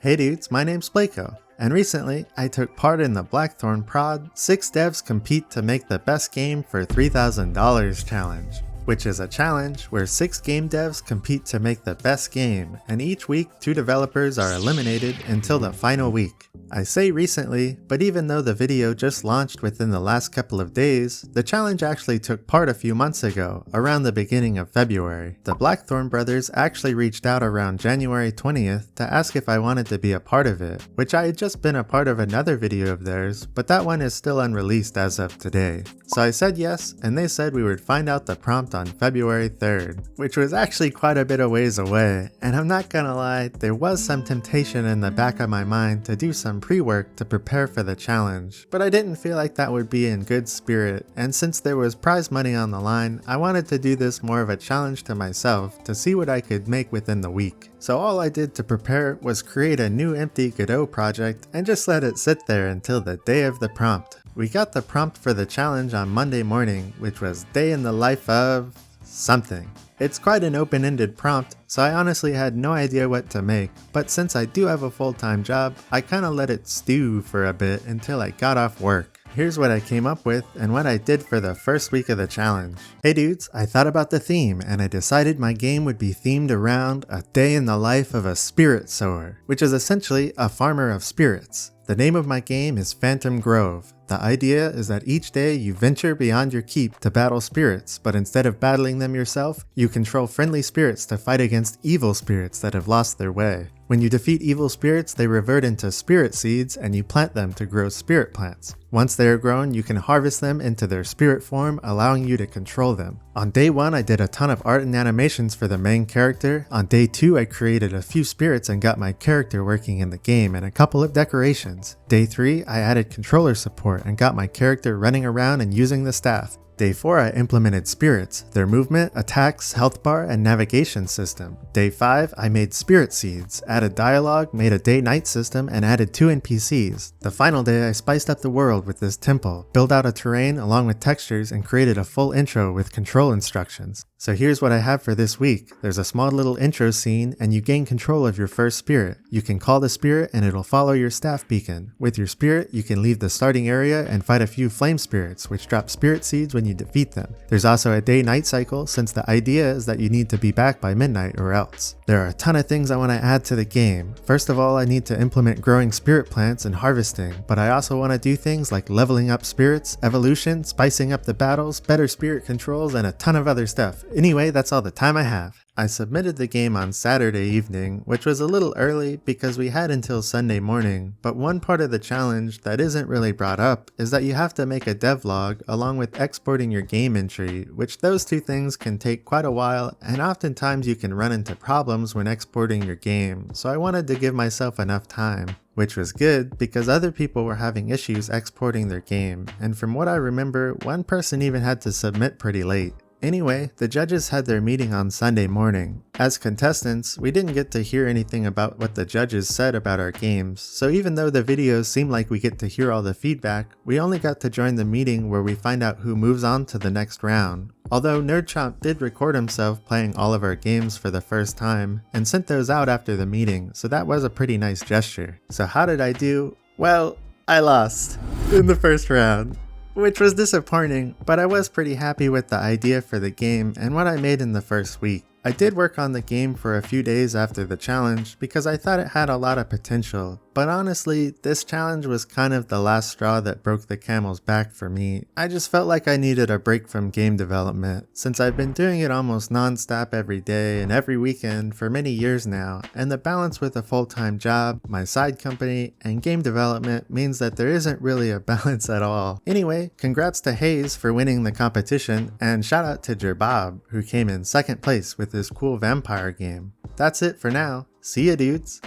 Hey dudes, my name's Blekoh, and recently I took part in the Blackthornprod 6 Devs Compete to Make the Best Game for $3,000 challenge, which is a challenge where 6 game devs compete to make the best game, and each week 2 developers are eliminated until the final week. I say recently, but even though the video just launched within the last couple of days, the challenge actually took part a few months ago, around the beginning of February. The Blackthorn brothers actually reached out around January 20th to ask if I wanted to be a part of it, which I had just been a part of another video of theirs, but that one is still unreleased as of today. So I said yes, and they said we would find out the prompt on February 3rd, which was actually quite a bit of ways away, and I'm not gonna lie, there was some temptation in the back of my mind to do some pre-work to prepare for the challenge, but I didn't feel like that would be in good spirit, and since there was prize money on the line, I wanted to do this more of a challenge to myself to see what I could make within the week. So all I did to prepare was create a new empty Godot project and just let it sit there until the day of the prompt. We got the prompt for the challenge on Monday morning, which was day in the life of something. It's quite an open-ended prompt, so I honestly had no idea what to make, but since I do have a full-time job, I kinda let it stew for a bit until I got off work. Here's what I came up with and what I did for the first week of the challenge. Hey dudes, I thought about the theme and I decided my game would be themed around a day in the life of a spirit sower, which is essentially a farmer of spirits. The name of my game is Phantom Grove. The idea is that each day you venture beyond your keep to battle spirits, but instead of battling them yourself, you control friendly spirits to fight against evil spirits that have lost their way. When you defeat evil spirits, they revert into spirit seeds and you plant them to grow spirit plants. Once they are grown, you can harvest them into their spirit form, allowing you to control them. On day 1, I did a ton of art and animations for the main character. On day 2, I created a few spirits and got my character working in the game and a couple of decorations. Day 3, I added controller support and got my character running around and using the staff. Day 4, I implemented spirits, their movement, attacks, health bar, and navigation system. Day 5, I made spirit seeds, added dialogue, made a day-night system, and added 2 NPCs. The final day, I spiced up the world with this temple, built out a terrain along with textures, and created a full intro with control instructions. So here's what I have for this week. There's a small little intro scene, and you gain control of your first spirit. You can call the spirit, and it'll follow your staff beacon. With your spirit, you can leave the starting area and fight a few flame spirits, which drop spirit seeds when you defeat them. There's also a day-night cycle, since the idea is that you need to be back by midnight or else. There are a ton of things I want to add to the game. First of all, I need to implement growing spirit plants and harvesting, but I also want to do things like leveling up spirits, evolution, spicing up the battles, better spirit controls, and a ton of other stuff. Anyway, that's all the time I have. I submitted the game on Saturday evening, which was a little early because we had until Sunday morning, but one part of the challenge that isn't really brought up is that you have to make a devlog along with exporting your game entry, which those two things can take quite a while, and oftentimes you can run into problems when exporting your game, so I wanted to give myself enough time. Which was good because other people were having issues exporting their game, and from what I remember, one person even had to submit pretty late. Anyway, the judges had their meeting on Sunday morning. As contestants, we didn't get to hear anything about what the judges said about our games, so even though the videos seem like we get to hear all the feedback, we only got to join the meeting where we find out who moves on to the next round. Although Chomp did record himself playing all of our games for the first time, and sent those out after the meeting, so that was a pretty nice gesture. So how did I do? Well, I lost in the first round, which was disappointing, but I was pretty happy with the idea for the game and what I made in the first week. I did work on the game for a few days after the challenge because I thought it had a lot of potential, but honestly, this challenge was kind of the last straw that broke the camel's back for me. I just felt like I needed a break from game development, since I've been doing it almost non-stop every day and every weekend for many years now, and the balance with a full-time job, my side company, and game development means that there isn't really a balance at all. Anyway, congrats to Haez for winning the competition, and shout out to Jerbob, who came in second place with this cool vampire game. That's it for now. See ya dudes!